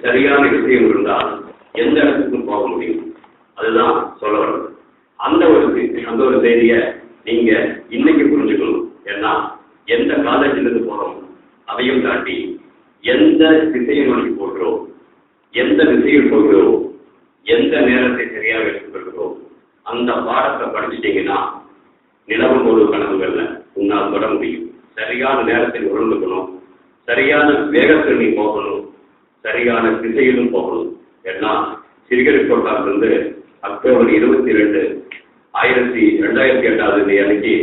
சரியான விஷயம் இருந்தால் எந்த இடத்துக்கும் போக முடியும். அதுதான் சொல்ல வரும். அந்த ஒரு செய்தியை நீங்க இன்னைக்கு புரிஞ்சுக்கணும். ஏன்னா எந்த காலேஜிலிருந்து போறோம் அதையும் தாண்டி எந்த திசையை நோக்கி போகிறோம், எந்த திசையில் போகிறோம், எந்த நேரத்தை சரியாக எடுத்துக்கொள்கிறோம், அந்த பாடத்தை படிச்சுட்டீங்கன்னா நிலவும் ஒரு கனவுகள்ல உன்னால் தொட முடியும். சரியான நேரத்தில் உணர்ந்துக்கணும், சரியான வேகத்தில் நீ போகணும், சரியான திசையிலும் போகணும். ஏன்னா சிறுகரிக்கோட்டாலிருந்து அக்டோபர் 22, 2008 அன்னைக்கு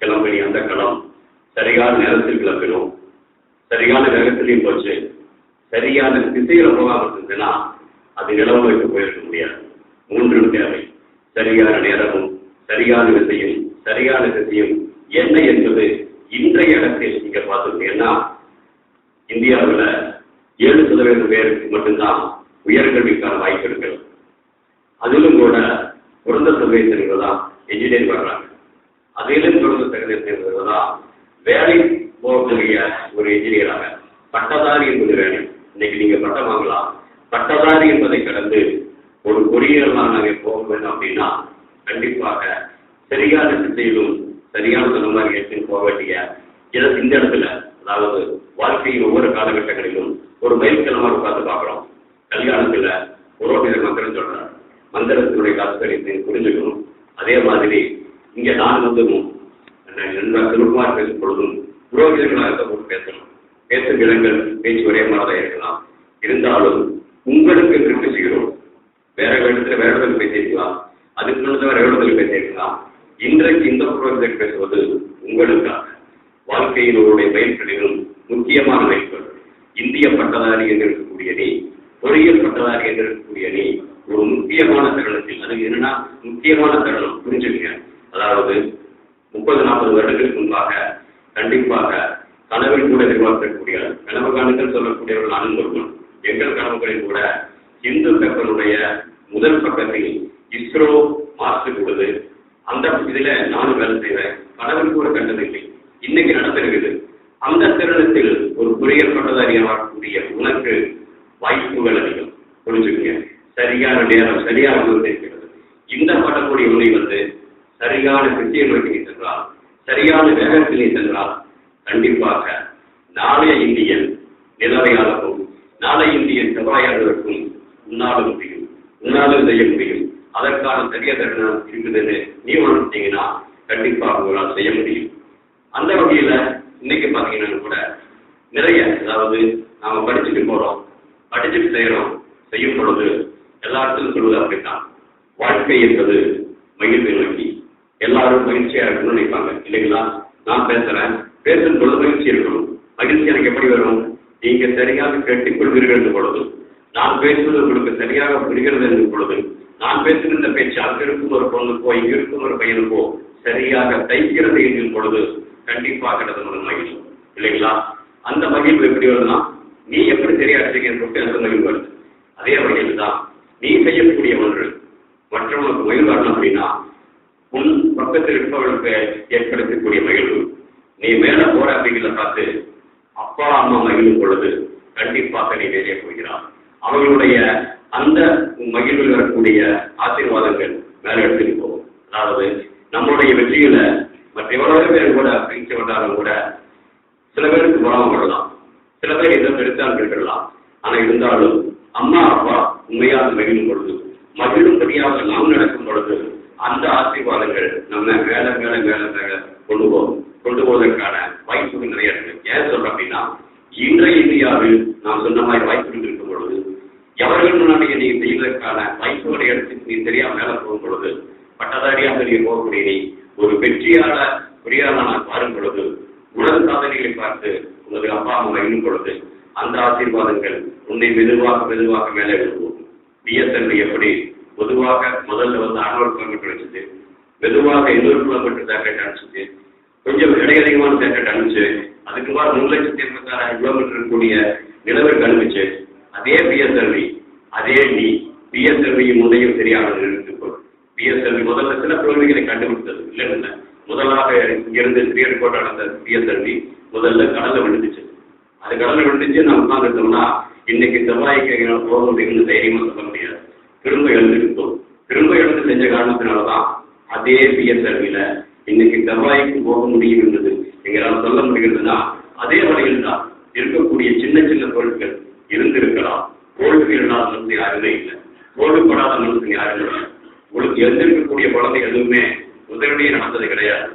கிளம்பி அந்த களம் சரியான நேரத்தில் கிளம்பினோம், சரியான வேகத்திலையும் போச்சு. சரியான திசையில போகாமல் இருந்ததுன்னா அது நிலவுக்கு போயிருக்க முடியாது. 3 தேவை: சரியான நேரமும், சரியான விசையும், சரியான திசையும் என்ன என்பது இன்றைய இடத்தில் நீங்க பார்த்துருக்கீங்கன்னா இந்தியாவில் 7% பேருக்கு மட்டும்தான் உயர்கல்விக்கான வாய்ப்பு இருக்கிறது. அதிலும் கூட குறைந்த தொகை சேர்ந்ததான் என்ஜினியர் வர்றாங்க. அதிலும் குறைந்த தொகை சேர்ந்ததான் வேலை போகக்கூடிய ஒரு என்ஜினியராக பட்டதாரி என்பது வேலை. இன்னைக்கு நீங்க பட்டம் வாங்கலாம். பட்டதாரி என்பதை கடந்து ஒரு பொறியியலாக நாங்கள் போக வேண்டும் அப்படின்னா கண்டிப்பாக சரியான திசையிலும் சரியான சொன்ன மாதிரி எடுத்து போக வேண்டிய இந்த இடத்துல, அதாவது வாழ்க்கையின் ஒவ்வொரு காலகட்டங்களிலும் ஒரு மைல்கலமாக பார்த்து பார்க்குறோம். கல்யாணத்துல புரோகித மந்திரம் சொல்றாரு, மந்திரத்தினுடைய தாத்பரியத்தை புரிஞ்சுக்கணும். அதே மாதிரி இங்க நான் திருக்குமார் பேசும் பொழுதும் புரோகிதர்களாக பேசணும். பேசும் இடங்கள் பேச்சு ஒரே மாதிரிதான் இருக்கலாம். இருந்தாலும் உங்களுக்கு திருப்பி செய்கிறோம். வேற இடத்துல வேற இடத்துல பேசியிருக்கலாம், அதுக்கு முன்னதாக வேற இடத்துல பேசியிருக்கலாம். இன்றைக்கு இந்த புரோகிதர் பேசுவது உங்களுக்காக. வாழ்க்கையில் உங்களுடைய பயிர்களிலும் முக்கியமான பயிர்கள். இந்திய பட்டதாரி என்று இருக்கக்கூடிய நீ, பொறியியல் பட்டதாரி என்று இருக்கக்கூடிய நீ ஒரு முக்கியமான தருணத்தில், அது என்னன்னா முக்கியமான தருணம் புரிஞ்சுக்கங்க. அதாவது 30-40 வருடங்களுக்கு முன்பாக கண்டிப்பாக கனவில் கூட எதிர்பார்க்கக்கூடிய கனவு காணுங்கள் சொல்லக்கூடியவர்கள் நானும் சொல்லுவோம். எங்கள் கனவுகளில் கூட இந்து கப்பலுடைய முதல் பக்கத்தில் இஸ்ரோ மாஸ்டர் கொடுது. அந்த இதில் நானும் வேலை செய்வேன். கனவில் கூட கண்டதில்லை, இன்னைக்கு நடந்திருக்குது. அந்த தருணத்தில் ஒரு பொறியியல் பட்டதாரியாகக்கூடிய உனக்கு வாய்ப்புகள் அதிகம். புரிஞ்சுக்கங்க. சரியான நேரம் சரியாக இருக்கிறது. இந்த படக்கூடிய உண்மை சரியான திசையை நோக்கி சென்றால், சரியான வேகத்திலே சென்றால் கண்டிப்பாக நாளைய இந்தியன் நிலவையாளரும் நாளைய இந்தியன் செவ்வாயாளருக்கும் உன்னாலும் முடியும், உன்னாலும் செய்ய முடியும். அதற்கான சரியா தருணம் இருக்குதுன்னு நீ உணர்ந்தீங்கன்னா கண்டிப்பாக உங்களால் செய்ய முடியும். அந்த வகையில இன்னைக்கு பார்த்தீங்கன்னா கூட நிறைய, அதாவது நாம படிச்சுட்டு போறோம், படிச்சுட்டு செய்யும் பொழுது எல்லாருக்கும் சொல்வது அப்படித்தான். வாழ்க்கை என்பது மகிழ்வை நோக்கி எல்லாரும் மகிழ்ச்சியா இருக்கணும்னு நினைப்பாங்க இல்லைங்களா? நான் பேசுறேன், பேசும் பொழுது மகிழ்ச்சி இருக்கணும். மகிழ்ச்சி எனக்கு எப்படி வரும்? நீங்க சரியாக கேட்டுக்கொள்வீர்கள் என்று பொழுது, நான் பேசுவது உங்களுக்கு சரியாக புரிகிறது என்று பொழுது, நான் பேசுகின்ற பேச்சு அங்க இருக்கும் ஒரு பொண்ணுக்கோ இங்க இருக்கும் ஒரு பையனுக்கோ சரியாக தைக்கிறது என்கும் பொழுது கண்டிப்பாக நமது மகிழ்ச்சி இல்லைங்களா? அந்த மகிழ்வு எப்படி வருதுன்னா, நீ எப்படி சரியா செய்ய அந்த மகிழ்வு வருது. அதே வகையில் தான் நீ செய்யக்கூடிய ஒன்று மற்றவங்களுக்கு மகிழ்வு வரணும் அப்படின்னா உன் பக்கத்தில் இருப்பவர்களுக்கு ஏற்படுத்தக்கூடிய மகிழ்வு. நீ மேல போற அப்படிங்கிறத பார்த்து அப்பா அம்மா மகிழும் பொழுது கண்டிப்பாக நீ வெளியே போகிறார். அவர்களுடைய அந்த மகிழ்வில் வரக்கூடிய ஆசீர்வாதங்கள் மேல எடுத்துட்டு போகும். அதாவது நம்முடைய வெற்றியில மற்ற எவ்வளவு பேர் கூட பயிற்சி வந்தாலும் கூட சில பேருக்கு வராமல் வரலாம், சில பேர் எதோ பெருத்தான் இருக்கலாம். ஆனா இருந்தாலும் அம்மா அப்பா உண்மையாக மகிழும் பொழுது, மகிழும்படியாக நாம் நடக்கும் பொழுது அந்த ஆசீர்வாதங்கள் நம்ம மேல மேல மேல மேல கொண்டு போவதற்கான வாய்ப்புகள் நிறைய இருக்கு. ஏன் சொல்றேன் அப்படின்னா, இன்றைய இந்தியாவில் நாம் சொன்ன மாதிரி வாய்ப்புகள் இருக்கும் பொழுது, எவர்கள் முன்னாடி நீ செய்வதற்கான வாய்ப்புகளை எடுத்து நீ சரியா மேல போகும் பொழுது, பட்டதாரியாக நீ போகக்கூடிய நீ ஒரு பொறியாளனாக மாறும் பொழுது, உலக சாதனைகளை பார்த்து உங்களுக்கு அப்பா அம்மா மகிழும் பொழுது அந்த ஆசீர்வாதங்கள் உன்னை மெதுவாக மேலே எழுதுவோம். பிஎஸ்எல் எப்படி பொதுவாக முதல்ல 600 கிலோமீட்டர் வச்சுட்டு மெதுவாக 800 கிலோமீட்டர் சேட்டலைட் அனுப்பிச்சு, கொஞ்சம் இடையதிகமான சேட்டலைட் அனுப்பிச்சு, அதுக்கு மாதிரி 3,86,000 கிலோமீட்டர் கூடிய நிலவிற்கு அனுப்பிச்சு, அதே பிஎஸ்எல்வி அதே நீ பிஎஸ்எல்வி முன்னையும் சரியாக நிறுத்திக்கொள். பிஎஸ்எல்வி முதல்ல சில தோல்விகளை கண்டுபிடித்தது இல்லை. முதலாக இங்கிருந்து ஸ்ரீஹரிக்கோட்டா நடந்த பிஎஸ்எல்வி முதல்ல கடல்ல விழுந்துச்சு. அது கடல்ல விழுந்துச்சு நம்ம உட்காந்துட்டோம்னா இன்னைக்கு செவ்வாய்க்கு போக முடியும்னு தைரியமா சொல்ல முடியாது. திரும்ப எழுந்துருக்கோம். திரும்ப எழுந்து செஞ்ச காரணத்தினாலதான் அதே பிஎஸ்எல்வியில இன்னைக்கு செவ்வாய்க்கு போக முடியும் என்பது எங்களால் சொல்ல முடிகிறதுனா அதே வழியில் தான் இருக்கக்கூடிய சின்ன சின்ன பொருட்கள் இருந்திருக்கலாம். தோல்வி இல்லாத மனசு யாருமே இல்லை, தோல்விப்படாத மனசு யாருமே இல்லை. உங்களுக்கு எழுந்திருக்கக்கூடிய குழந்தை எதுவுமே முதலடியே நடந்தது கிடையாது.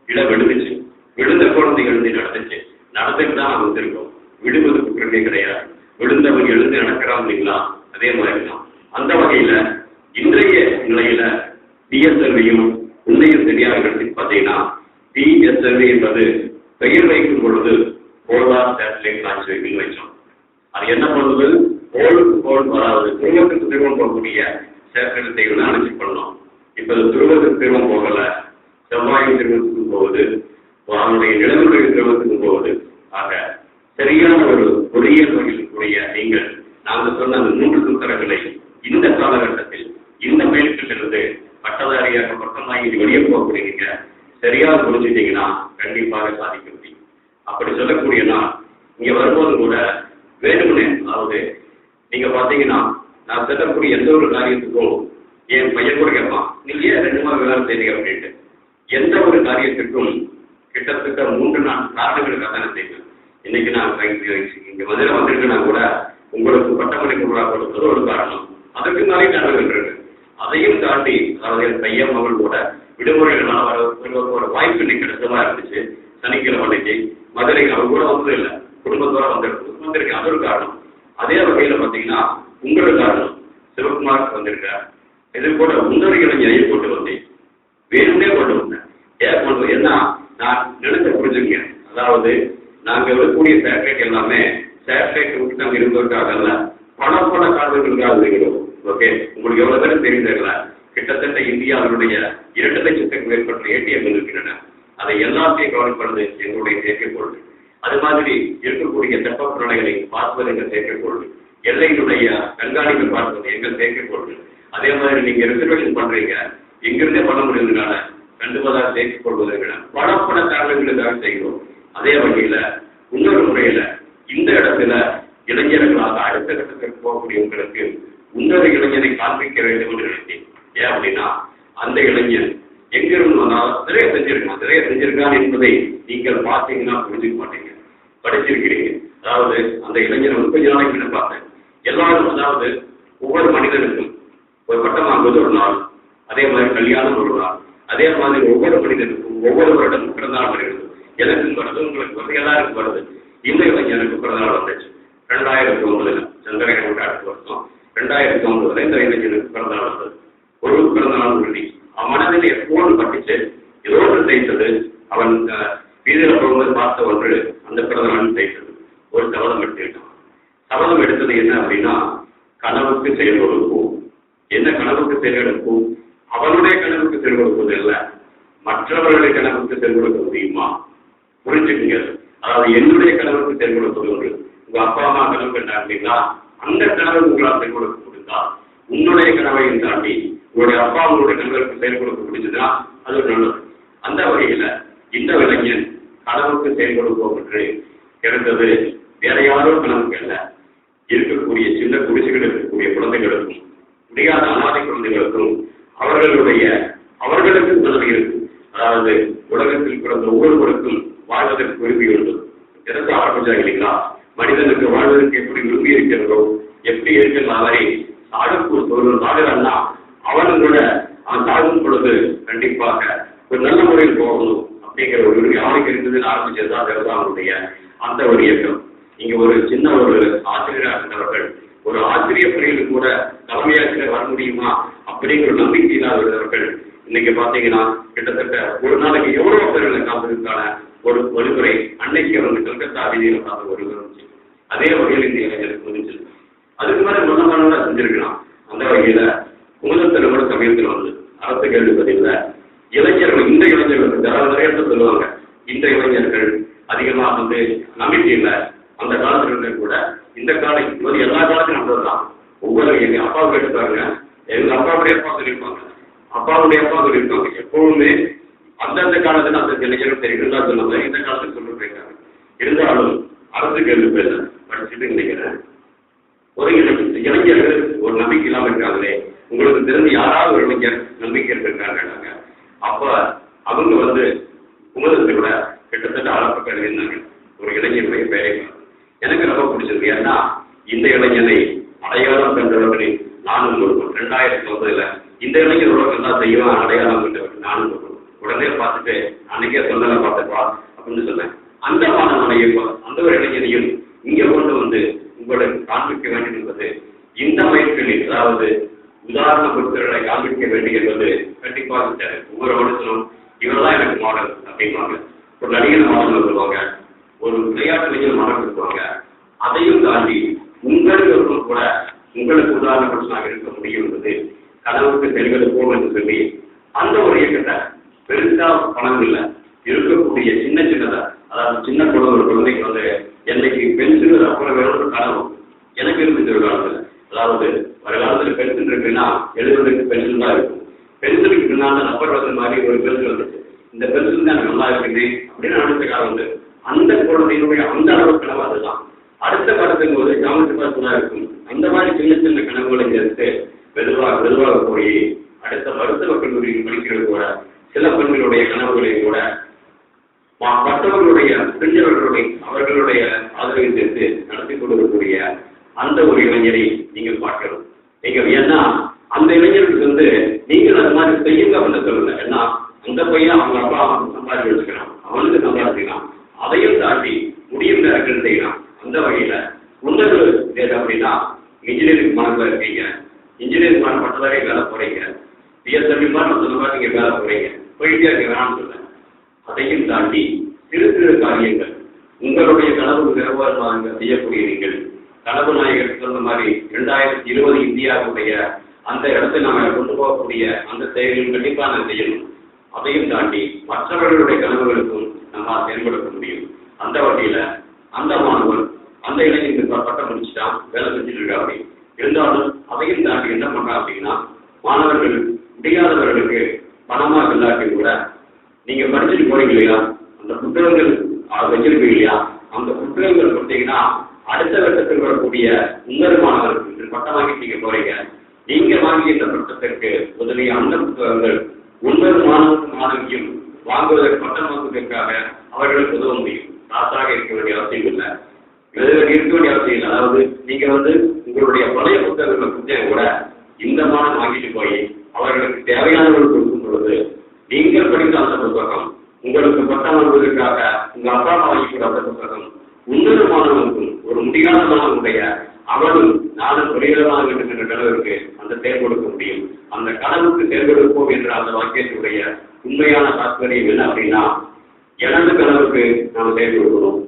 இடம் விழுந்துச்சு, விழுந்த குழந்தை எழுந்து நடந்துச்சு, நடந்துட்டு தான் நாங்கள் வந்திருக்கோம். விடுவது குற்றமே கிடையாது. விழுந்தவன் எழுந்து நடக்கிறான் இல்லைங்களா, அதே மாதிரி தான். அந்த வகையில இன்றைய நிலையில பிஎஸ்எல்வியும் உண்மையும் சரியாக எடுத்து பார்த்தீங்கன்னா, பிஎஸ்எல்வி என்பது பெயர் வைக்கும் பொழுது போலார் சேட்டலைட் லான்ச் வெஹிக்கிள் வச்சோம். அது என்ன பண்ணுது, போலுக்கு போல் அதாவது துருவத்துக்கு திருவம் போகக்கூடிய சேட்டலைட்டை அனுப்பி பண்ணோம். இப்ப துருவத்துக்கு திருவம் போகல, செவ்வாய் திருவத்துக்கும் போகுது, அவனுடைய நிலவுடைய திருவத்துக்கும் போகுது. ஆக சரியான ஒரு பொறியியல் வகையிலுடைய நீங்கள் நாங்கள் சொன்ன அந்த 3 சூத்திரங்களை இந்த காலகட்டத்தில் இந்த பயிற்சியிலிருந்து பட்டதாரியாக பட்டமாகி வெளியே போகக்கூடிய சரியாக புரிஞ்சுட்டீங்கன்னா கண்டிப்பாக சாதிக்க முடியும். அப்படி சொல்லக்கூடிய நான் இங்க வரும்போது கூட வேணும்னே, அதாவது நீங்க பாத்தீங்கன்னா நான் செல்லக்கூடிய எந்த ஒரு காரியத்துக்கும் என் பையன் கூட கேட்பான், நீங்க ஏன் 2 மாதம் வேலை செய்றீங்க அப்படின்ட்டு. எந்த ஒரு காரியத்துக்கும் கிட்டத்தட்ட 3-4 காரணங்களுக்காக தான் செய்வேன். இன்னைக்கு நான் இங்க மதுரை வந்திருக்கேன்னா கூட உங்களுக்கு பட்டமளிப்பு விழா கொடுத்தது ஒரு காரணம். அதுக்கு நிறைய காரணங்கள் இருக்கு. அதையும் தாண்டி அதாவது என் பையன் மகள் கூட விடுமுறைகளால் வர வாய்ப்பு இன்னைக்கு கிடைச்சதா இருந்துச்சு. சனிக்கிழமை அன்னைக்கு மதுரைக்கு அவங்க கூட வந்தது இல்லை, குடும்பத்தோட வந்திருக்கேன். அது ஒரு காரணம். அதே வகையில பாத்தீங்கன்னா உங்களுக்கு காரணம் சிவகுமார் வந்திருக்கார். இது கூட முன்னோடி இளைஞரையும் கொண்டு வந்தேன், வேணுமே கொண்டு வந்தேன். ஏன் கொண்டு ஏன்னா நான் நினைச்ச புரிஞ்சுங்க, அதாவது நாங்க வரக்கூடிய சேட்டலைட் எல்லாமே சேட்டலைட் விட்டு நாங்கள் இருந்ததற்காக அல்ல, பல காரணங்களுக்காக இருக்கிறோம். ஓகே, உங்களுக்கு எவ்வளவு பேரும் தெரிந்ததில்ல, கிட்டத்தட்ட இந்தியாவினுடைய 2 லட்சத்துக்கு மேற்பட்ட ஏடிஎம்கள் இருக்கின்றன. அதை எல்லாத்தையும் கவனிப்பது எங்களுடைய செயற்கைக்கோள். அது மாதிரி இருக்கக்கூடிய தெப்ப நிலைகளை பார்ப்பது எங்கள் செயற்கைக்கோள். எல்லையினுடைய கண்காணிப்பு பார்ப்பது எங்கள் செயற்கைக்கோள். அதே மாதிரி நீங்க ரிசர்வேஷன் பண்றீங்க, எங்கிருந்தே பண்ண முடியுதுனால கண்டுபதாக செயற்கைக்கொள்வதை விட பல காரணங்களுக்காக செய்கிறோம். அதே வகையில இன்னொரு முறையில இந்த இடத்துல இளைஞர்களாக அடுத்த கட்டத்திற்கு போகக்கூடிய உங்களுக்கு இன்னொரு இளைஞனை காண்பிக்க வேண்டும் என்று நினைத்தேன். ஏன் அப்படின்னா அந்த இளைஞன் எங்கிருந்து வந்தாலும் நிறைய செஞ்சிருக்கான் என்பதை நீங்கள் பார்த்தீங்கன்னா புரிஞ்சுக்க மாட்டீங்க. படிச்சிருக்கிறீங்க, அதாவது அந்த இளைஞனை 30 நாளைக்கு பார்த்தேன். எல்லாரும் அதாவது ஒவ்வொரு மனிதனுக்கும் ஒரு பட்டம் வாங்குவது ஒரு நாள், அதே மாதிரி கல்யாணம் ஒரு நாள், அதே மாதிரி ஒவ்வொரு மனிதனுக்கும் ஒவ்வொரு வருடம் பிறந்தநாள் வருகிறது. எனக்கும் வருது, உங்களுக்கு வருது, எல்லாருக்கும் வருது. இந்த இளைஞனுக்கு பிறந்தநாள் வந்துச்சு 2009 சந்திரகிரகணம் அடுத்த வருஷம் 2009 இந்த இளைஞனுக்கு பிறந்தநாள் வந்தது. ஒரு பிறந்தநாள் உறுதி அவன் மனதில் எப்போது பட்டுச்சு, ஏதோ ஒன்று செய்தது. அவன் வீதியில் போகும்போது பார்த்த ஒன்று அந்த பிறந்தநாள் செய்தது. ஒரு சபதம் எடுத்துக்கிட்டான். சபதம் எடுத்தது என்ன அப்படின்னா, கனவுக்கு செயல் கொடுக்கும். என்ன கனவுக்கு செயல் எடுக்கும்? அவனுடைய கனவுக்கு செயல் கொடுப்பது இல்லை, மற்றவர்களுடைய கனவுக்கு செயல் கொடுக்க முடியுமா? புரிஞ்சுக்குங்க. அதாவது என்னுடைய கனவுக்கு செயல் கொடுப்பது ஒன்று. உங்க அப்பா அம்மா கனவு என்ன அப்படின்னா, அந்த கனவு உங்களால் செயல் கொடுக்க முடிந்தா உன்னுடைய கனவையும் தாண்டி உங்களுடைய அப்பா உங்களுடைய கனவுக்கு செயல் கொடுக்க முடிஞ்சதுன்னா அது ஒரு நல்லது. அந்த வகையில இந்த இளைஞன் கனவுக்கு செயல் கொடுப்போம் என்று கிடைத்தது வேற யாரும் கனவுக்கு அல்ல, இருக்கக்கூடிய சின்ன குடிசைகள் இருக்கக்கூடிய குழந்தைகளுக்கும் முடியாத அனாதை குழந்தைகளுக்கும் அவர்களுக்கும் கனவு இருக்கு. அதாவது உலகத்தில் பிறந்த ஒவ்வொருவருக்கும் வாழ்வதற்கு உரிமை உண்டு. எதற்கு ஆரம்பிச்சாங்க இல்லைங்களா? மனிதனுக்கு வாழ்வதற்கு எப்படி விரும்பி இருக்கிறதோ, எப்படி இருக்கிற அவரை சாடுறான்னா அவனும் கூட அவன் சாகும் பொழுது கண்டிப்பாக ஒரு நல்ல முறையில் போகணும் அப்படிங்கிற ஒரு விரும்பி அவனுக்கு இருந்ததுன்னு ஆரம்பிச்சதுதான் அவனுடைய அந்த ஒரு இயக்கம். இங்க ஒரு சின்ன ஒரு ஆசிரியராக இருந்தவர்கள் ஒரு ஆசிரியர் பணியில் கூட தலைமையாசிரியர் வர முடியுமா அப்படிங்கிற ஒரு நம்பிக்கை இல்லாதவர்கள் இன்னைக்கு பாத்தீங்கன்னா கிட்டத்தட்ட ஒரு நாளைக்கு எவ்வளவு பேர்களை காப்பதற்கான ஒரு வழிமுறை அன்னைக்கு வந்து கல்கத்தா வீதியில் பார்த்த ஒரு இருந்துச்சு. அதே வகையில் இந்த இளைஞருக்கு வந்துச்சு. அதுக்கு மேல மன்னமான செஞ்சிருக்கலாம். அந்த வகையில குமுதத்தில் கூட சமயத்தில் வந்து அரசு கேள்வி பதிவில் இளைஞர்கள் இந்த இளைஞர்கள் நிறைய சொல்லுவாங்க, இந்த இளைஞர்கள் அதிகமாக வந்து நம்பிக்கை இல்லை. அந்த காலத்துல கூட இந்த காலம் இது எல்லா காலத்தையும் நம்புறதுதான். ஒவ்வொரு எங்க அப்பாவுக்கு எடுத்தாங்க, எங்க அப்பாவுடைய அப்பா சொல்லியிருப்பாங்க, அப்பாவுடைய அப்பா சொல்லியிருப்பாங்க. எப்பவுமே அந்தந்த காலத்துல அந்த இளைஞர்கள் தெரியுங்களா சொன்ன இந்த காலத்துக்கு சொல்லிட்டு இருக்காங்க. இருந்தாலும் அரசு கேள்வி பேச படிச்சுட்டு நினைக்கிறேன். ஒரு இளைஞர்கள் ஒரு நம்பிக்கை இல்லாமல் இருக்காங்களே, உங்களுக்கு தெரிஞ்ச யாராவது ஒரு இளைஞர் நம்பிக்கை இருக்காங்க. அப்ப அவங்க குமுதத்தை விட கிட்டத்தட்ட அளப்பக்க எழுதியிருந்தாங்க. ஒரு இளைஞருடைய பெயரை எனக்கு ரொம்ப பிடிச்சது. ஏன்னா இந்த இளைஞனை அடையாளம் கண்டவர்களில் நானும் கொடுப்போம். 2009 இந்த இளைஞர் உலகம் தான் செய்வான் அடையாளம் கண்டவர்கள் நானும் கொடுப்போம். உடனே பார்த்துட்டு அன்னைக்கே சொன்னதை பார்த்துப்பா அப்படின்னு சொன்னேன். அந்த மாணவனையை அந்த ஒரு இளைஞனையும் இங்க கொண்டு உங்களுக்கு காண்பிக்க வேண்டும் என்பது இந்த வயசுகளில், அதாவது உதாரண பொருட்களை காண்பிக்க வேண்டும் என்பது கண்டிப்பாக ஒவ்வொரு மனுஷனும் இவரெல்லாம் எனக்கு மாடல் அப்படின்வாங்க. ஒரு நடிகர் மாடல் சொல்லுவாங்க, ஒரு விளையாட்டு வீரர் மாடல் சொல்லுவாங்க. அதையும் தாண்டி உங்களுக்கு கூட உங்களுக்கு உதாரண மனுஷனாக இருக்க முடியும் என்பது கனவுக்கு செல்வதற்கோ என்று சொல்லி அந்த ஒரு இயக்கத்தை பெருசா பணம் இல்லை இருக்கக்கூடிய சின்ன சின்னதா, அதாவது சின்ன ஒரு குழந்தைக்கு என்னைக்கு பென்சில் அப்புறம் வேற கனவு எனக்கு இருந்துச்சு ஒரு காலத்துல. அதாவது ஒரு காலத்துல பென்சில் இருக்குன்னா எழுதுறதுக்கு பென்சில் தான் இருக்கும். பென்சிலுக்கு பின்னால ரப்பர் வசல் மாதிரி ஒரு பென்சில் வந்துச்சு. இந்த பென்சில் தான் எனக்கு நல்லா இருக்குது அப்படின்னு அடுத்த காலம் அந்த குழந்தையினுடைய அந்த அளவு கனவு அதுதான். அடுத்த காலத்துக்கு போது ஜாமெட்ரி பாஸ் தான் இருக்கும். அந்த மாதிரி சின்ன சின்ன கனவுகளை சேர்த்து வெதுவாக போய் அடுத்த மருத்துவ கல்லூரியில் படிக்கிறது கூட சில பெண்களுடைய கனவுகளை கூட மற்றவர்களுடைய பெண்களுடைய அவர்களுடைய ஆதரவை சேர்த்து நடத்தி கொடுக்கக்கூடிய அந்த ஒரு இளைஞரை நீங்கள் பார்க்கணும். நீங்க ஏன்னா அந்த இளைஞருக்கு நீங்கள் அது மாதிரி செய்யுங்க அப்படின்னு சொல்லல. ஏன்னா அந்த பையன் அவங்க அப்பா சம்பாதிச்சு வச்சுக்கிறான், அவனுக்கு சம்பாதிக்கலாம். அதையும் தாண்டி முடியும் நேரங்கள் செய்யலாம். அந்த வகையில உன்னது அப்படின்னா இன்ஜினியரிங் மாணவர்கள் இருக்கீங்க, இன்ஜினியரிங் மாணவ பட்டதாரி வேலை போறீங்க, பிஎஸ்டபிள்யூ மாதிரி சொன்ன மாதிரி நீங்க வேலை போறீங்க, போயிட்டே இருக்க வேணாம்னு சொல்றேன். அதையும் தாண்டி சிறு சிறு காரியங்கள் உங்களுடைய கனவு நிர்வாகமாக செய்யக்கூடிய நீங்கள் கனவு நாயகர் சொன்ன மாதிரி 2020 இந்தியாவுடைய அந்த இடத்தை நாம கொண்டு போகக்கூடிய அந்த செயல்களும் கண்டிப்பா நான் செய்யணும். அதையும் தாண்டி மற்றவர்களுடைய கனவுகளுக்கும் நம்ம செயல்படுத்த முடியும். அந்த வகையில அந்த மாணவன் அந்த இளைஞருக்கு பட்டம் முடிச்சுட்டான், வேலை செஞ்சுட்டு இருக்கா. அப்படி இருந்தாலும் அதையும் தாண்டி என்ன பண்றா அப்படின்னா, மாணவர்கள் முடியாதவர்களுக்கு பணமாக இல்லாட்டி கூட நீங்க படிச்சுட்டு போறீங்க இல்லையா, அந்த புத்தகங்கள் வச்சிருப்பீங்க இல்லையா, அந்த புத்தகங்கள் கொடுத்தீங்கன்னா அடுத்த கட்டத்தில் வரக்கூடிய உங்கள் மாணவர்களுக்கு பட்டம் வாங்கி நீங்க போறீங்க. நீங்க வாங்கி இந்த பட்டத்திற்கு உதவி அந்த புத்தகங்கள் உங்கள் மாணவியும் வாங்குவதற்கு பட்டம் வாங்குவதற்காக அவர்களுக்கு உதவ முடியும். காசாக இருக்க வேண்டிய அவசியம் இல்லை, இருக்க வேண்டிய அவசியம் இல்லை. அதாவது நீங்க உங்களுடைய பழைய புத்தகங்களை கொடுத்தா கூட இந்த மாணவன் வாங்கிட்டு போய் அவர்களுக்கு தேவையானவர்கள் கொடுக்கும் பொழுது நீங்கள் படித்த அந்த புத்தகம் உங்களுக்கு பட்டம் வாங்குவதற்காக உங்க அப்பா அம்மா வாங்கிக்கூட அந்த புத்தகம் இன்னொரு மாணவனுக்கும் ஒரு முடியாத மாணவனுடைய அவனும் நானும் பொறியாளராக வேண்டும் என்ற கனவுக்கு அந்த செயல் கொடுக்க முடியும். அந்த கனவுக்கு செயல் கொடுப்போம் என்ற அந்த வாக்கியத்துடைய உண்மையான தாற்பயம் என்ன அப்படின்னா, எனது கனவுக்கு நாம் செயல் கொடுக்கணும்,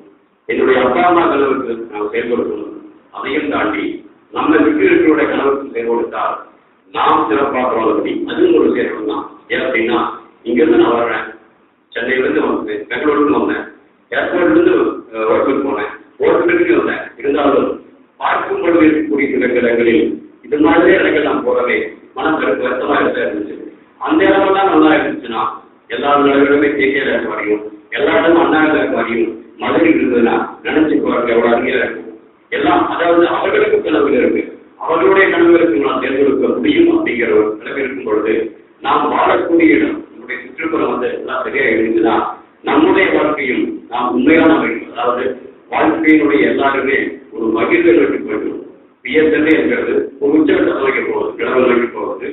என்னுடைய அப்பா அம்மா கனவுக்கு நாம் செயல் கொடுக்கணும். அதையும் தாண்டி நம்ம விக்கிரங்களுடைய கனவுக்கு செயல் கொடுத்தால் நாம் சிறப்பாக வாழ முடியும். அதுவும் ஒரு செயல் தான். ஏன் அப்படின்னா, இங்கிருந்து நான் வர்றேன், சென்னையிலிருந்து வந்தேன், பெங்களூருக்கு வந்தேன், ஏர்போர்ட்லேருந்து ஒர்க்குக்கு போனேன், ஓட்டுக்கு வந்தேன். இருந்தாலும் பார்க்கும் பொழுது இருக்கக்கூடிய சில இடங்களில் இது மாதிரியே இடங்கள் நான் போறவே மனத்திற்கு வருத்தமாக இருந்துச்சு. அந்த இடமெல்லாம் நல்லா இருந்துச்சுன்னா எல்லா இடங்களுமே தேசிய மாதிரியும் எல்லா இடமும் அண்ணா மாதிரியும் மதுரை இருந்ததுன்னா நினைச்சு போறது எவ்வளவு அருமையா இருக்கும். எல்லாம் அதாவது அவர்களுக்கு கனவு இருக்கு, அவர்களுடைய கனவுகளுக்கு நான் தேர்ந்தெடுக்க முடியும் அப்படிங்கிற ஒரு நிலைமை இருக்கும் பொழுது நாம் வாழக்கூடிய இடம் நம்முடைய சுற்றுப்புறம் எல்லாம் சரியா இருந்துச்சுன்னா நம்முடைய வாழ்க்கையும் நாம் உண்மையான மகிழ்வு, அதாவது வாழ்க்கையினுடைய எல்லாருமே ஒரு மகிழ்வை நோக்கி போயிடும். பிஎஸ்எல்ஏ இருக்கிறது ஒரு உச்சகட்ட நிலைக்கு போகுது, கிழமை நிலைக்கு போகுது,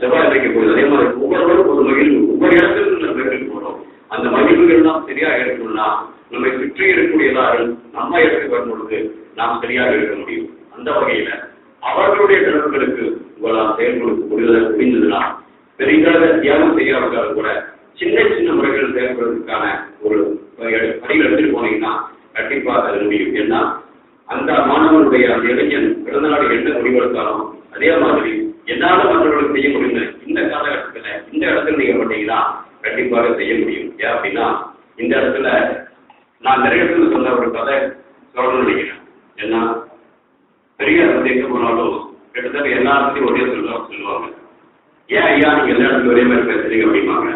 செவ்வாய் நிலைக்கு போகுது. அதே மாதிரி ஒவ்வொருவரும் ஒரு மகிழ்வு, ஒவ்வொரு இடத்துல நம்ம இடத்துக்கு போகிறோம். அந்த மகிழ்வுகள் எல்லாம் சரியாக இருக்கணும்னா நம்மை சுற்றி இருக்கக்கூடிய எல்லாரும் நம்ம இடத்துக்கு வரும் பொழுது நாம் சரியாக இருக்க முடியும். அந்த வகையில அவர்களுடைய கனவுகளுக்கு உங்களால் செயல்படுத்த முடிந்ததுன்னா பெரிதாக தியாகம் செய்யாவிட்டாலும் கூட சின்ன சின்ன முறைகள் செயல்படுவதற்கான ஒரு பணிகள் எடுத்துட்டு போனீங்கன்னா கண்டிப்பாக அது முடியும். ஏன்னா அந்த மாணவனுடைய அந்த இளைஞன் பிறந்த நாடு என்ன முடிவெடுத்தாலும் அதே மாதிரி என்னால மற்றவர்களுக்கு செய்ய முடியும். இந்த காலகட்டத்தில் இந்த இடத்துல நீங்க பண்ணீங்கன்னா கண்டிப்பாக செய்ய முடியும். ஏன் அப்படின்னா இந்த இடத்துல நான் நிறைய இடத்துல சொன்ன ஒரு கதை சொல்லணும்னு நினைக்கிறேன். ஏன்னா பெரிய எங்க போனாலும் கிட்டத்தட்ட எல்லா இடத்துலையும் ஒரே சொல்லுவாங்க, ஏன் ஐயா நீங்க எல்லா இடத்துலையும் ஒரே மாதிரி பேசுறீங்க அப்படிம்பாங்க.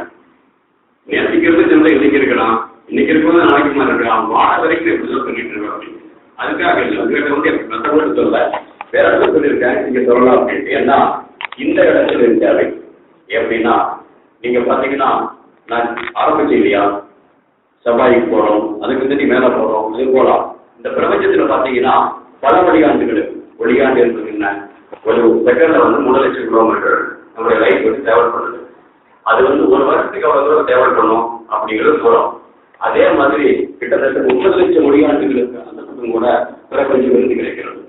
நேற்றுக்கிறது சென்னை இன்னைக்கு இருக்கலாம், இன்னைக்கு இருக்கும்போது நாளைக்கு மாதிரி இருக்கலாம், வாழ வரைக்கும் எப்படி சொல்லிட்டு இருக்கோம் அப்படின்னு. அதுக்காக இல்லை, உங்கள்கிட்ட வந்து மற்றவங்களுக்கு சொல்ல வேற இடத்துல சொல்லியிருக்கேன், நீங்க சொல்லலாம் அப்படின்ட்டு. ஏன்னா இந்த இடத்துல தேவை எப்படின்னா, நீங்க பாத்தீங்கன்னா நான் ஆரம்பிச்சு இல்லையா, செவ்வாய்க்கு போறோம், அதுக்கு வந்து மேல போறோம், அது போலாம். இந்த பிரபஞ்சத்துல பாத்தீங்கன்னா பல வழிகாண்டுகள். ஒளியாண்டு என்பது என்ன, ஒரு செகண்ட்ல வந்து 3 லட்சம் கிலோமீட்டர் நம்முடைய லைஃப் வந்து டிராவல் பண்ணுது. அது வந்து ஒரு வருஷத்துக்கு எவ்வளவு தூரம் டிராவல் பண்ணும் அப்படிங்கிறது தூரம். அதே மாதிரி கிட்டத்தட்ட 30 லட்சம் ஒளியாண்டுகளுக்கு அந்த பக்கம் கூட பிரபஞ்சம் இருந்து கிடைக்கிறது.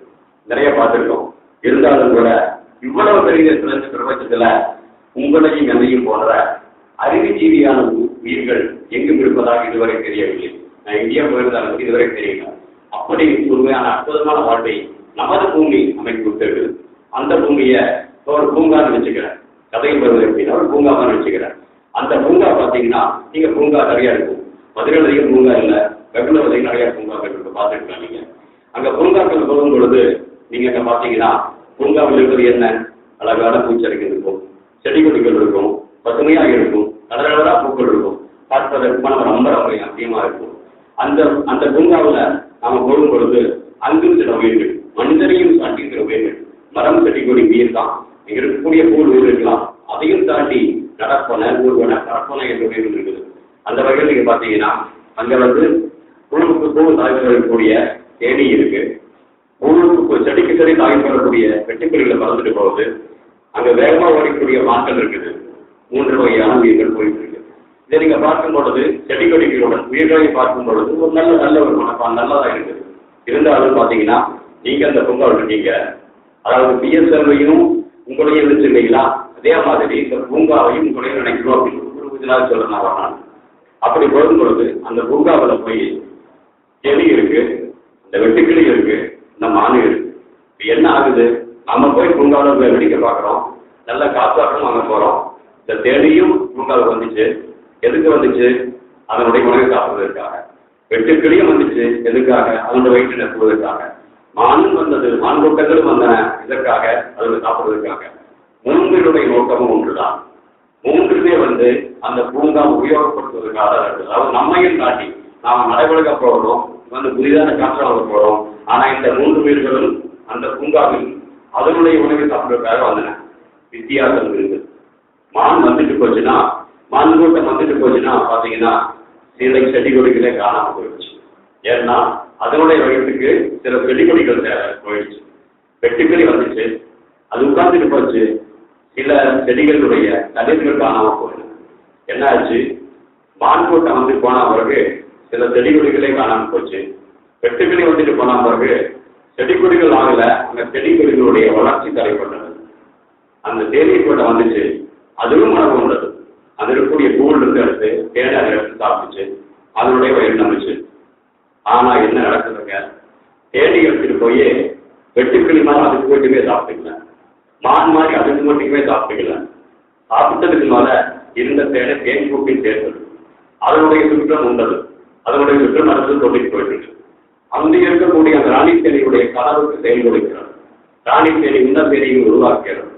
நிறைய பார்த்துருக்கோம். இருந்தாலும் கூட இவ்வளவு பெரிய பிரபஞ்சத்துல உங்களையும் என்னையும் போன்ற அறிவுஜீவியான உயிர்கள் எங்கும் இருப்பதாக இதுவரை தெரியவில்லை. நான் இந்தியா போயிருந்தாலும் இதுவரை தெரியல. அப்படி உண்மையான அற்புதமான வாழ்வை நமது பூமி அமைப்பு கொடுத்திருக்கு. அந்த பூமியை ஒரு பூங்கான்னு வச்சுக்கிறேன், கதையும் வருவது எப்படின்னா ஒரு பூங்காவான்னு வச்சுக்கிறேன். அந்த பூங்கா பார்த்தீங்கன்னா நீங்க பூங்கா நிறையா இருக்கும். மதுரையிலையும் பூங்கா இல்லை, பெங்களூர்லையும் நிறைய பூங்காக்கள் இருக்கு, பார்த்துருக்கலாம். நீங்க அங்க பூங்காக்கள் போகும் பொழுது நீங்க அங்க பார்த்தீங்கன்னா பூங்காவில் இருக்கிறது என்ன, அழகான பூச்செடிகள் இருக்கும், செடி கொடிகள் இருக்கும், பசுமையாக இருக்கும், கடற்கடலா பூக்கள் இருக்கும், பார்ப்பதற்கு நம்ம ரொம்ப ரொம்ப அதிகமா இருக்கும். அந்த அந்த பூங்காவில் நாம போகும் பொழுது அங்கும் சில உயிர்கள், மனிதரையும் தாண்டி சில உயிர்கள், மரம் செடி கொடி உயிர் தான். இங்க இருக்கக்கூடிய பூ உயிர் இருக்கலாம், அதையும் தாண்டி நடப்பன ஊர்வன கடப்பன என்ற உயிர்கள் இருக்குது. அந்த வகையில் நீங்க பாத்தீங்கன்னா அங்க வந்து புழுவுக்கு பூ தாய்ப்பு வரக்கூடிய தேனி இருக்கு, பூவுக்கு செடிக்கு செடி தாய்ப்பு வரக்கூடிய வெட்டுக்கிளிகளை பறந்துட்டு போகுது. அங்க வேகமா ஓடக்கூடிய மான்கள் இருக்குது. 3 வகையான உயிர்கள் போயிட்டு இருக்கு. இதை நீங்க பார்க்கும் பொழுது செடி கொடிகளுடன் உயிர்களை பார்க்கும் பொழுது ஒரு நல்ல ஒரு மனப்பான் நல்லதா இருக்குது. இருந்தாலும் பாத்தீங்கன்னா நீங்க அந்த பூங்காவில் இருக்கீங்க, அதாவது பிஎஸ்எல்வையும் உங்களையும் வச்சிருக்கீங்களா, அதே மாதிரி இந்த பூங்காவையும் உங்களையும் நினைக்கணும் அப்படின்னு சொல்லலாம் வரணும். அப்படி போடும் பொழுது அந்த பூங்காவில் போய் செடி இருக்கு, இந்த வெட்டுக்கிளி இருக்கு, இந்த மானு இருக்கு. என்ன ஆகுது, நம்ம போய் பூங்காவில் போய் வெடிக்க பார்க்குறோம், நல்ல காற்றாட்டம் அங்கே போகிறோம். இந்த தேடியும் பூங்காவுக்கு வந்துச்சு. எதுக்கு வந்துச்சு, அதனுடைய உணவை சாப்பிடுவதற்காக. வெட்டுக்கிளியும் வந்துச்சு எதுக்காக, அதனுடைய வயிற்று நிரப்புவதற்காக. மானும் வந்தது, மான் கூட்டங்களும் வந்தன இதற்காக, அதனை சாப்பிடுவதற்காக. 3 நோக்கமும் ஒன்றுதான். 3 வந்து அந்த பூங்கா உபயோகப்படுத்துவதற்காக இருக்குது. அதாவது நம்மையும் தாண்டி நாம் நடைபெறுக போகிறோம், வந்து புதிதான காற்றாக போகிறோம். ஆனா இந்த 3 உயிர்களும் அந்த பூங்காவில் அதனுடைய உணவை சாப்பிடுவதற்காக வந்தன. வித்தியாசம் இருக்குது. மான் வந்துட்டு போச்சுன்னா, மான் கூட்டம் வந்துட்டு போச்சுன்னா பாத்தீங்கன்னா சில செடி கொடிகளே காணாம போயிடுச்சு. ஏன்னா அதனுடைய வயிற்றுக்கு சில செடி கொடிகள் போயிடுச்சு. வெட்டுக்கிளி வந்துச்சு, அது உட்கார்ந்துட்டு போச்சு, சில செடிகளுடைய கதிர்கள் காணாம போயிடுது. என்ன ஆச்சு, மான் கூட்டம் வந்து போன பிறகு சில செடி கொடிகளே காணாம போச்சு. வெட்டுக்கிளி வந்துட்டு போன பிறகு செடி கொடிகள் ஆகல, அந்த செடி கொடிகளுடைய வளர்ச்சி தடைப்பட்டது. அந்த தேனீ கூட்டம் வந்துச்சு, அதுவும் உணவு உள்ளது. அது இருக்கக்கூடிய பூல் இருந்து எடுத்து தேனை அதை எடுத்து சாப்பிட்டுச்சு, அதனுடைய வயிறு நம்பிச்சு. ஆனா என்ன நடக்குதுங்க, தேனி எடுத்துட்டு போய் வெட்டுக்கிளி மாதிரி அதுக்கு மட்டுமே சாப்பிட்டுக்கல, மான் மாதிரி அதுக்கு மட்டுமே சாப்பிட்டுக்கல. சாப்பிட்டதுக்கு மேல இருந்த தேனை தேன் கூட்டில் சேர்த்தது, அதனுடைய சுற்றம் உண்டது, அதனுடைய சுற்றம் நடந்து கொண்டுட்டு போயிட்டு இருக்கு. அங்கே இருக்கக்கூடிய அந்த ராணி தேனியுடைய கனவுக்கு செயல்படுகிறார். ராணி தேனி இந்த தேனியும் உருவாக்கிறது,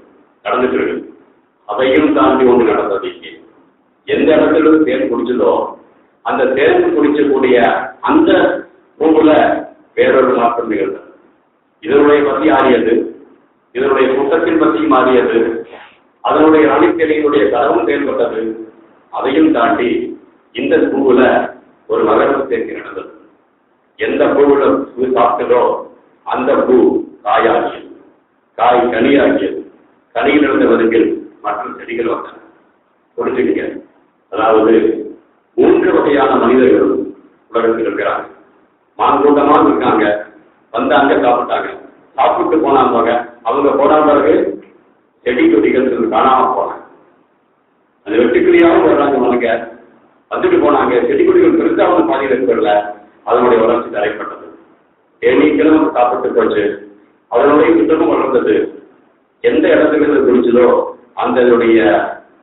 நடந்துட்டு இருக்கு. அதையும் தாண்டி ஒன்று நடந்தது. இங்கே எந்த இடத்துல தேன் குடிச்சதோ அந்த தேன் குடிச்சக்கூடிய அந்த பூவுல வேறொரு மாற்றம் நிகழ்ந்தது. இதனுடைய பத்தி ஆறியது, இதனுடைய கூட்டத்தின் பற்றி மாறியது, அதனுடைய ராணித்தேனியினுடைய கனவும் செயல்பட்டது. அதையும் தாண்டி இந்த பூவுல ஒரு மகரந்த சேர்க்கை நடந்தது. எந்த பூவுல பூ சாப்பிட்டதோ அந்த பூ காயாகியது, காய் கனியாகியது, கனியிலிருந்த வதுக்கில் மற்ற செடிகள் வந்தன. புரிஞ்சுக்க, அதாவது 3 வகையான மனிதர்கள் உலகத்தில் இருக்கிறாங்க. மான் கூட்டமாக இருக்காங்க, வந்தாங்க, சாப்பிட்டாங்க, சாப்பிட்டு போனாங்க. அவங்க போன பிறகு செடி கொடிகள் காணாம போனாங்க. அந்த வெட்டுக்கிளியாகவும் வர்றாங்க, மனுங்க வந்துட்டு போனாங்க. செடி கொடிகள் பெருசாக பாதியில் இருக்கிறல, அதனுடைய வளர்ச்சி தடைப்பட்டது. தேனீக்களும் சாப்பிட்டு போச்சு, அதனுடைய சுத்தமும் வளர்ந்தது. எந்த இடத்துல குடிச்சதோ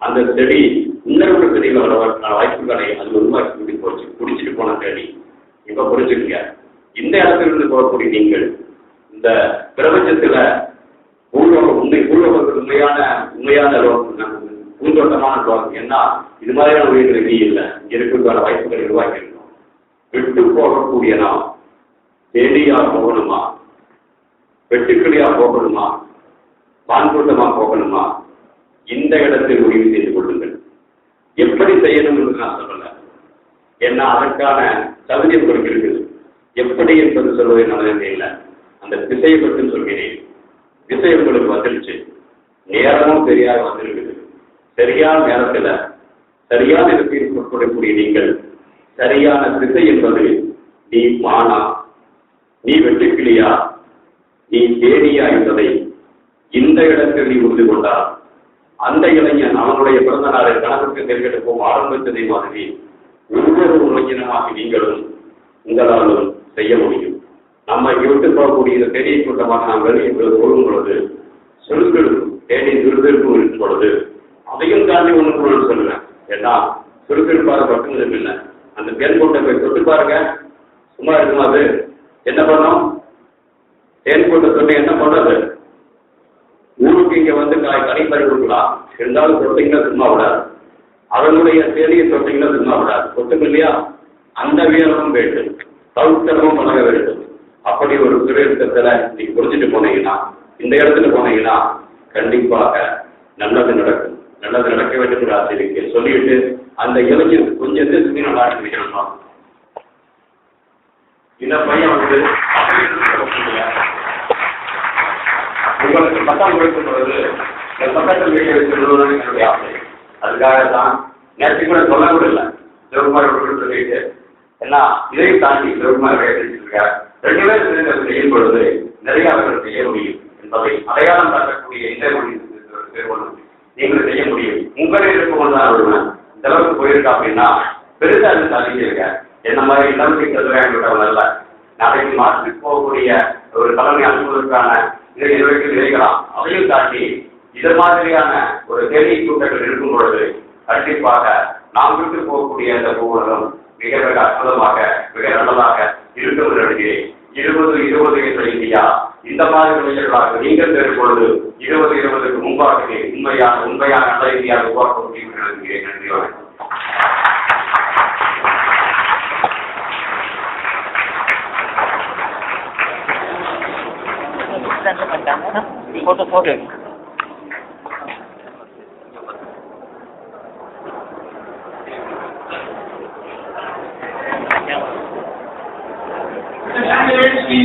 அந்த செடி இன்னொரு செடியில் வர வாய்ப்புகளை அது உருவாக்கி கூட்டி போச்சு, குடிச்சிட்டு போன செடி. இப்ப புரிஞ்சுக்கங்க, இந்த இடத்துல இருந்து போகக்கூடிய நீங்கள் இந்த பிரபஞ்சத்துல உண்மையான பூந்தோட்டமான லோகம். ஏன்னா இது மாதிரியான உயிர்கள் எங்கேயும் இல்லை, இருக்கிறதுக்கான வாய்ப்புகளை உருவாக்கி இருக்கோம். விட்டு போகக்கூடிய நாம் தேடியா போகணுமா, வெட்டுக்கிளியா போகணுமா, பான்கூட்டமா போகணுமா, இந்த இடத்தில் முடிவு செய்து கொள்ளுங்கள். எப்படி செய்யணும் என்று நான் சொல்லல, ஏன்னா அதற்கான தகுதி உங்களுக்கு இருக்குது. எப்படி என்பது சொல்வதை நான் இல்லை, அந்த திசையை பற்றி சொல்கிறேன். திசை உங்களுக்கு வந்துருச்சு, நேரமும் சரியாக வந்திருக்குது. சரியான நேரத்தில் சரியான இடத்தில் கொடுக்கக்கூடிய நீங்கள் சரியான திசை என்பது நீ மானா, நீ வெட்டுக்கிளியா, நீ தேடியா என்பதை இந்த இடத்தில் நீ உறுதி கொண்டால் அந்த இளைஞன் அவனுடைய பிறந்த நாளை கணக்கு தெரிவிக்கும் ஆரம்பித்ததை மாதிரி ஒவ்வொரு இளைஞனமாக நீங்களும் உங்களாலும் செய்ய முடியும். நம்ம விட்டு போகக்கூடிய இந்த தேடியை கூட்டமாக நாம் வெளியே ஓடும் பொழுது சுருக்கெடுக்கும், தேடி சுருக்கெடுக்கும் இருக்கும் பொழுது அதையும் தாண்டி ஒன்று சொல்லுவேன். ஏன்னா சுருக்கெடுப்பாக பட்டுனதும் இல்லை, அந்த தேன் கூட்டை போய் தொட்டு பாருங்க, சும்மா இருக்கும். அது என்ன பண்ணும்? தேன் கூட்ட சொன்ன என்ன பண்ணது? ஊருக்கு இங்க வந்து கனிப்பறி கொடுக்கலாம், இருந்தாலும் தொட்டிங்கன்னா சும்மா விடாது. அதனுடைய தேடியை தொட்டிங்கன்னா சும்மா விடாது. தொட்டுங்க இல்லையா? அந்த வீரமும் வேண்டும், சௌத்தரமும் பழக வேண்டும். அப்படி ஒரு சுரேஷத்துல நீங்க புரிஞ்சுட்டு போனீங்கன்னா, இந்த இடத்துல போனீங்கன்னா கண்டிப்பாக நல்லது நடக்கும். நல்லது நடக்க வேண்டும் என்று ஆசிரியருக்கு சொல்லிட்டு அந்த இளைஞர் கொஞ்சம் எதிர்த்து நல்லா இருக்கணும். இந்த பையன் வந்து உங்களுக்கு பட்டம் கொடுக்கும் பொழுது இந்த பக்கத்தில் வீட்டை வச்சுள்ளது என்னுடைய ஆசை. அதுக்காக தான் நேற்று கூட சொல்ல கூட இல்லை, சிவகுமார் சொல்லிட்டு ஏன்னா இதையும் தாண்டி சிவகுமார் வச்சிருக்க 2 பேர் சேர்ந்து செய்யும் பொழுது நிறைய அவர்கள் செய்ய முடியும் என்பதை அடையாளம் காட்டக்கூடிய இந்த நிறுவனம் நீங்கள் செய்ய முடியும். உங்களே இருக்கும் தான் வருவேன். இந்த அளவுக்கு போயிருக்கா அப்படின்னா பெருசா அது சாதிச்சிருக்க. என்ன மாதிரி இளமைக்கு விட்டவங்க அல்ல. நாளைக்கு மாற்றுக்கு போகக்கூடிய ஒரு தலைமை அனுப்புவதற்கான இதை நிர்வகித்து நினைக்கலாம். அதையும் தாண்டி இது மாதிரியான ஒரு தேடி கூட்டங்கள் இருக்கும் பொழுது கண்டிப்பாக நாம் விட்டு போகக்கூடிய அந்த பூவுலகம் மிக மிக அற்புதமாக மிக நல்லதாக இருக்கும் என்று நினைக்கிறேன். 20-20 என்ற இந்தியா இந்த மாதிரி இளைஞர்களாக நீங்கள் பெறும் பொழுது 20-20க்கு முன்பாகவே உண்மையான நல்ல இந்தியாவை உருவாக்க முடியும் என்று நினைக்கிறேன். நன்றி, வணக்கம். Photo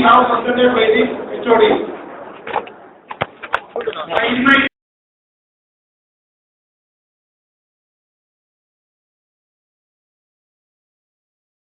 now suspended by the HOD.